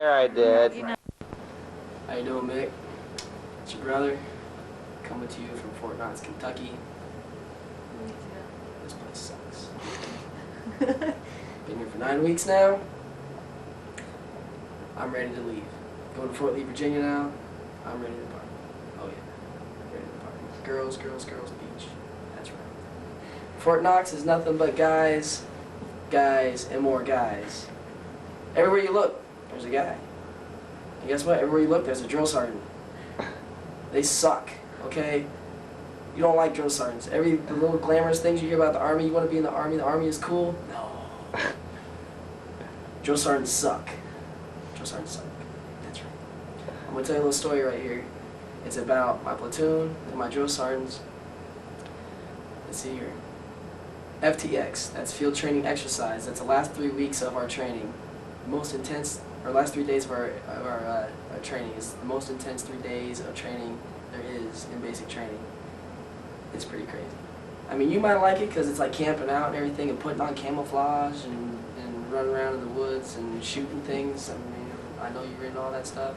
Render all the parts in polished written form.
Yeah, I did. How you doing, Mick? It's your brother, coming to you from Fort Knox, Kentucky. This place sucks. Been here for 9 weeks now. I'm ready to leave. Going to Fort Lee, Virginia now. I'm ready to party. Oh yeah, ready to party. Girls, girls, girls, beach. That's right. Fort Knox is nothing but guys, guys, and more guys. Everywhere you look, there's a guy. And guess what? Everywhere you look, there's a drill sergeant. They suck, okay? You don't like drill sergeants. The little glamorous things you hear about the Army, you want to be in the Army is cool? No. Drill sergeants suck. Drill sergeants suck. That's right. I'm going to tell you a little story right here. It's about my platoon and my drill sergeants. Let's see here. FTX, that's field training exercise. That's the last 3 weeks of our training. Most intense, or last 3 days of our training is the most intense 3 days of training there is in basic training. It's pretty crazy. I mean, you might like it because it's like camping out and everything and putting on camouflage and running around in the woods and shooting things. I mean, I know you're into all that stuff.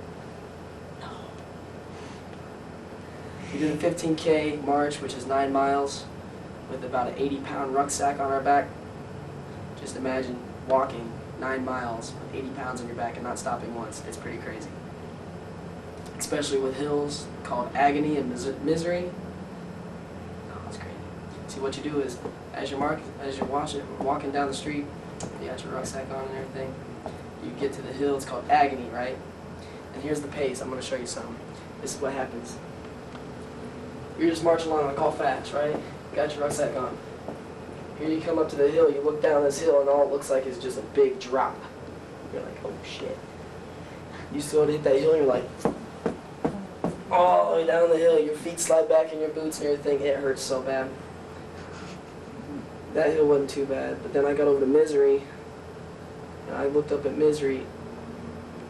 No. We did a 15K march, which is 9 miles, with about an 80-pound rucksack on our back. Just imagine walking 9 miles with 80 pounds on your back and not stopping once. It's pretty crazy. Especially with hills called agony and misery. Oh, it's crazy. See, what you do is, as you're walking down the street, you got your rucksack on and everything, you get to the hill, it's called agony, right? And here's the pace. I'm going to show you something. This is what happens. You're just marching along like all fast, right? You got your rucksack on. Here you come up to the hill, you look down this hill, and all it looks like is just a big drop. You're like, oh shit. You still hit that hill, and you're like, all the way down the hill, your feet slide back in your boots and everything. It hurts so bad. That hill wasn't too bad, but then I got over to Misery, and I looked up at Misery,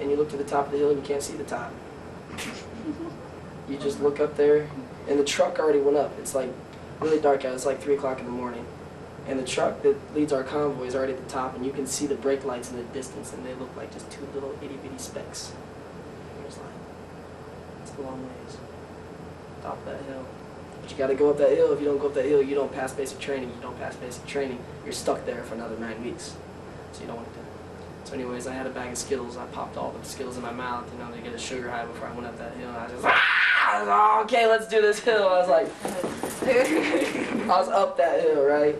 and you look to the top of the hill, and you can't see the top. You just look up there, and the truck already went up. It's like really dark out. It's like 3 o'clock in the morning. And the truck that leads our convoy is already at the top, and you can see the brake lights in the distance, and they look like just 2 little itty-bitty specks. And it's like, it's a long ways. Top of that hill. But you gotta go up that hill. If you don't go up that hill, you don't pass basic training. You don't pass basic training, you're stuck there for another 9 weeks. So you don't want to do it. So anyways, I had a bag of Skittles. I popped all the Skittles in my mouth, you know, to get a sugar high before I went up that hill. And I was just like, I was like, okay, let's do this hill. I was like, I was up that hill, right?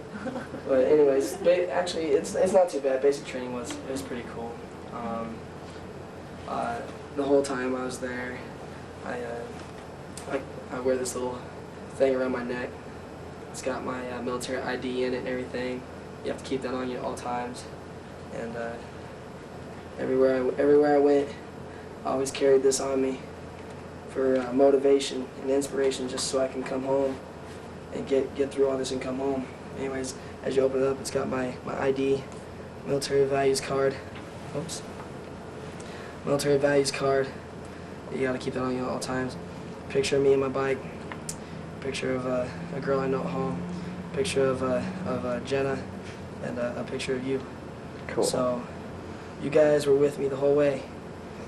But anyways, actually, it's not too bad. Basic training was pretty cool. The whole time I was there, I wear this little thing around my neck. It's got my military ID in it and everything. You have to keep that on you at all times. And everywhere I went, I always carried this on me for motivation and inspiration, just so I can come home and get through all this and come home. Anyways, as you open it up, it's got my ID, military values card. Oops. Military values card. You gotta keep that on you at all times. Picture of me and my bike. Picture of a girl I know at home. Picture of Jenna, and a picture of you. Cool. So, you guys were with me the whole way.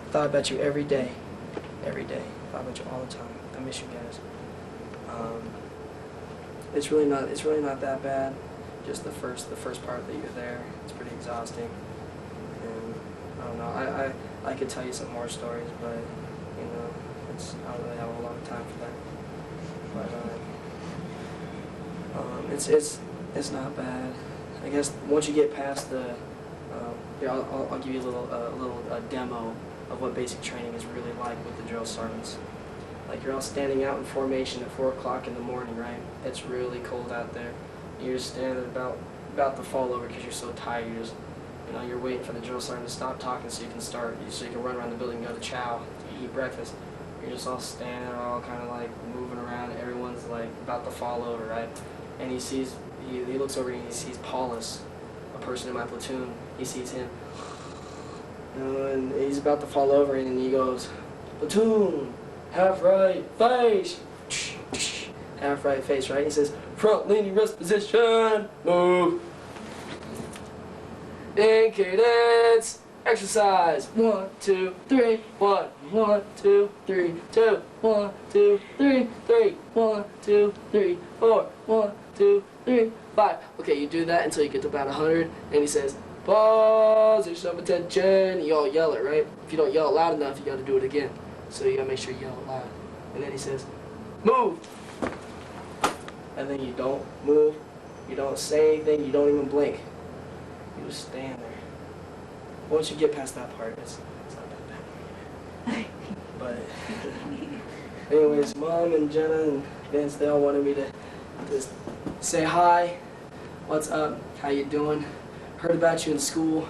Thought about you every day. Every day. Thought about you all the time. I miss you guys. It's really not that bad. Just the first part that you're there, it's pretty exhausting. And I don't know. I could tell you some more stories, but you know, I don't really have a lot of time for that. But it's not bad. I guess once you get past the here, I'll give you a little demo of what basic training is really like with the drill sergeants. Like, you're all standing out in formation at 4 o'clock in the morning, right? It's really cold out there. You're just standing about to fall over because you're so tired. You're waiting for the drill sergeant to stop talking so you can so you can run around the building and go to chow to eat breakfast. You're just all standing there, all kind of like moving around. Everyone's like about to fall over, right? And he looks over and he sees Paulus, a person in my platoon. He sees him, and he's about to fall over, and he goes, "Platoon, half right face." Half right face, right? He says, "Front leaning rest position, move." In cadence, exercise. 1, 2, 3, 1, 1, 2, 3, 2, 1, 2, 3, 3, 1, 2, 3, 4, 1, 2, 3, 5. Okay, you do that until you get to about 100, and he says, position of attention. You all yell it, right? If you don't yell loud enough, you got to do it again. So you got to make sure you yell it loud. And then he says, move. And then you don't move, you don't say anything, you don't even blink. You just stand there. Once you get past that part, it's not that bad. But anyways, Mom and Jenna and Vince, they all wanted me to just say hi, what's up, how you doing, heard about you in school.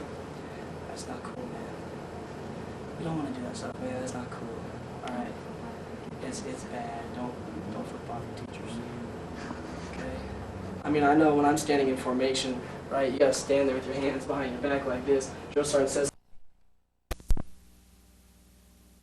That's not cool, man. You don't want to do that stuff, man, that's not cool. Alright? It's bad. Don't flip off your teachers. Okay? I mean, I know when I'm standing in formation, right, you gotta stand there with your hands behind your back like this. Drill sergeant says